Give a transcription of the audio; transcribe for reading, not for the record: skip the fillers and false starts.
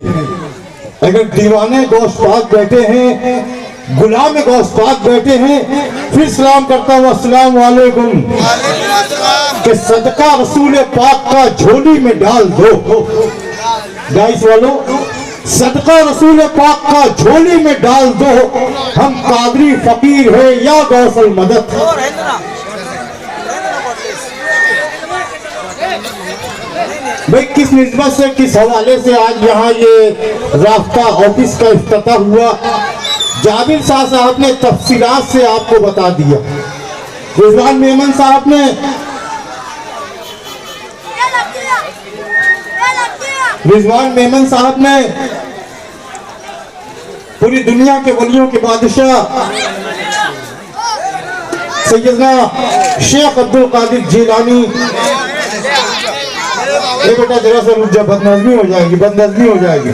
अगर दीवाने गौस्ताद बैठे हैं, गुलाम गौस्ताद बैठे हैं, फिर सलाम करता हूँ अस्सलाम वालेकुम कि सदका रसूल पाक का झोली में डाल दो। गाइस वालों, सदका रसूल पाक का झोली में डाल दो। हम कादरी फकीर है या गौसल मदद। भाई किस निस्बत से, किस हवाले से आज यहाँ ये राफ्ता ऑफिस का इफ्तिताह हुआ, जाबिर शाह साहब ने तफसीलात से आपको बता दिया। रिजवान मेमन साहब ने पूरी दुनिया के वलियों के बादशाह सैयदना शेख अब्दुल कादिर जिलानी, बेटा जरा सा रुक जा, बदनज़मी हो जाएगी, बदनज़मी हो जाएगी।